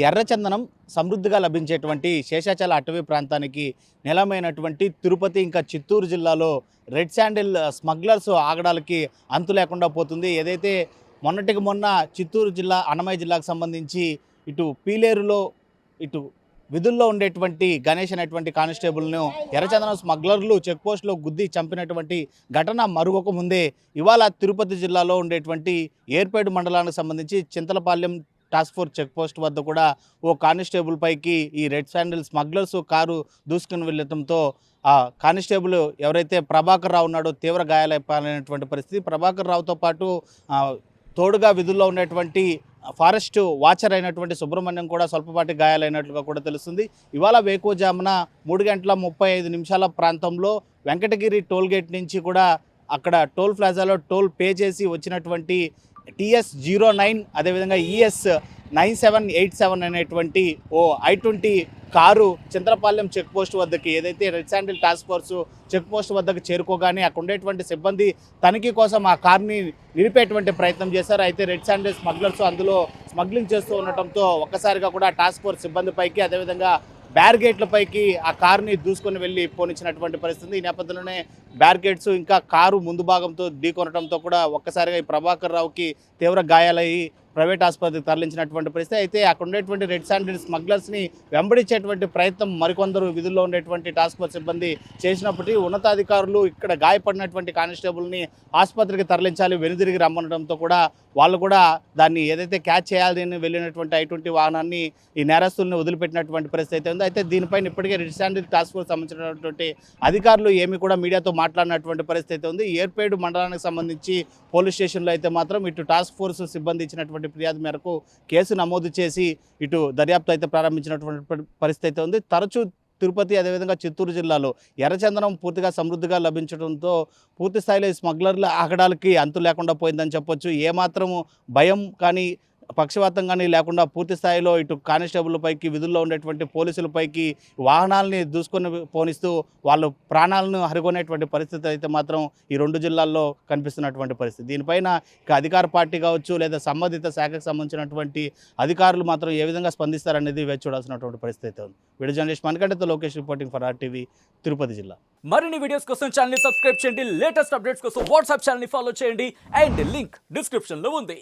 ఎర్రచందనం సమృద్ధిగా లభించేటువంటి శేషాచల అటవీ ప్రాంతానికి నెలమైనటువంటి తిరుపతి ఇంకా చిత్తూరు జిల్లాలో రెడ్ శాండిల్ స్మగ్లర్స్ ఆగడాలకి అంతు లేకుండా పోతుంది. ఏదైతే మొన్నటికి మొన్న చిత్తూరు జిల్లా అన్నమయ్య జిల్లాకు సంబంధించి ఇటు పీలేరులో ఇటు విధుల్లో ఉండేటువంటి గణేష్ అనేటువంటి కానిస్టేబుల్ను ఎర్రచందనం స్మగ్లర్లు చెక్పోస్ట్లో గుద్ది చంపినటువంటి ఘటన మరొక ముందే ఇవాళ తిరుపతి జిల్లాలో ఉండేటువంటి ఏర్పేడు మండలానికి సంబంధించి Chinthalapalem task force check post వద్ద కూడా ఓ కానిస్టేబుల్ పైకి ఈ రెడ్ శాండిల్ స్మగ్లర్స్ కారు దూసుకుని వెళ్ళడంతో ఆ కానిస్టేబుల్ ఎవరైతే ప్రభాకర్ రావు ఉన్నాడో తీవ్ర గాయాలైపోయినటువంటి పరిస్థితి. ప్రభాకర్ రావుతో పాటు తోడుగా విధుల్లో ఉన్నటువంటి ఫారెస్ట్ వాచర్ అయినటువంటి సుబ్రహ్మణ్యం కూడా స్వల్పపాటి గాయాలైనట్లుగా కూడా తెలుస్తుంది. ఇవాళ వేకువజామున 3:35 ప్రాంతంలో వెంకటగిరి టోల్ గేట్ నుంచి కూడా అక్కడ టోల్ ప్లాజాలో టోల్ పే చేసి వచ్చినటువంటి TS09 అదేవిధంగా ES 9787 అనేటువంటి ఓ I-20 car Chintalapalem check post వద్దకి ఏదైతే red sandal task force check post వద్దకు చేరుకోగానే అక్కడ ఉండేటువంటి సిబ్బంది తనిఖీ కోసం ఆ కార్ని నిలిపేటువంటి ప్రయత్నం చేశారు. అయితే రెడ్ శాండిల్ స్మగ్లర్స్ అందులో స్మగ్లింగ్ చేస్తూ ఉండటంతో ఒక్కసారిగా కూడా టాస్క్ ఫోర్స్ సిబ్బంది పైకి అదేవిధంగా బ్యారిగేట్లపైకి ఆ కారుని దూసుకొని వెళ్ళి పోనిచ్చినటువంటి పరిస్థితి. ఈ నేపథ్యంలోనే బ్యారిగేట్స్ ఇంకా కారు ముందు భాగంతో ఢీకొనడంతో కూడా ఒక్కసారిగా ఈ ప్రభాకర్ రావుకి తీవ్ర గాయాలయ్యి ప్రైవేట్ ఆసుపత్రికి తరలించినటువంటి పరిస్థితి. అయితే అక్కడ ఉండేటువంటి రెడ్ శాండిల్ స్మగ్లర్స్ని వెంబడించేటువంటి ప్రయత్నం మరికొందరు విధుల్లో ఉండేటువంటి టాస్క్ ఫోర్స్ సిబ్బంది చేసినప్పటికీ ఉన్నతాధికారులు ఇక్కడ గాయపడినటువంటి కానిస్టేబుల్ని ఆసుపత్రికి తరలించాలి వెనుదిరిగి రమ్మనడంతో కూడా వాళ్ళు కూడా దాన్ని ఏదైతే క్యాచ్ చేయాలని వెళ్ళినటువంటి I-20 వాహనాన్ని ఈ నేరస్తుల్ని వదిలిపెట్టినటువంటి పరిస్థితి అయితే ఉంది. అయితే దీనిపైన ఇప్పటికే రెడ్ శాండిల్ టాస్క్ ఫోర్స్ సంబంధించినటువంటి అధికారులు ఏమి కూడా మీడియాతో మాట్లాడినటువంటి పరిస్థితి అయితే ఉంది. ఏర్పేడు మండలానికి సంబంధించి పోలీస్ స్టేషన్లో అయితే మాత్రం ఇటు టాస్క్ ఫోర్స్ సిబ్బంది ఇచ్చినటువంటి ఫిర్యాదు మేరకు కేసు నమోదు చేసి ఇటు దర్యాప్తు అయితే ప్రారంభించినటువంటి పరిస్థితి అయితే ఉంది. తరచూ తిరుపతి అదేవిధంగా చిత్తూరు జిల్లాలో ఎర్రచందనం పూర్తిగా సమృద్ధిగా లభించడంతో పూర్తి స్థాయిలో ఆగడాలకి అంతు లేకుండా పోయిందని చెప్పొచ్చు. ఏమాత్రము భయం కానీ పక్షవాతం కానీ లేకుండా పూర్తి స్థాయిలో ఇటు కానిస్టేబుల్ పైకి విధుల్లో ఉండేటువంటి పోలీసులపైకి వాహనాలని దూసుకొని పోనిస్తూ వాళ్ళు ప్రాణాలను హరికొనేటువంటి పరిస్థితి అయితే మాత్రం ఈ రెండు జిల్లాల్లో కనిపిస్తున్నటువంటి పరిస్థితి. దీనిపైన ఇక అధికార పార్టీ కావచ్చు లేదా సంబంధిత శాఖకు సంబంధించినటువంటి అధికారులు మాత్రం ఏ విధంగా స్పందిస్తారనేది వేచి చూడాల్సినటువంటి పరిస్థితి అయితే ఉంది. వీడియో జర్నలిస్ట్ మణికంఠతో Lokesh reporting for RTV Tirupati జిల్లా. మరిన్ని వీడియోస్ కోసం ఛానల్ ని సబ్స్క్రైబ్ చేయండి. లేటెస్ట్ అప్డేట్స్ కోసం వాట్సాప్ ఛానల్ ని ఫాలో చేయండి అండ్ లింక్ డిస్క్రిప్షన్ లో ఉంది.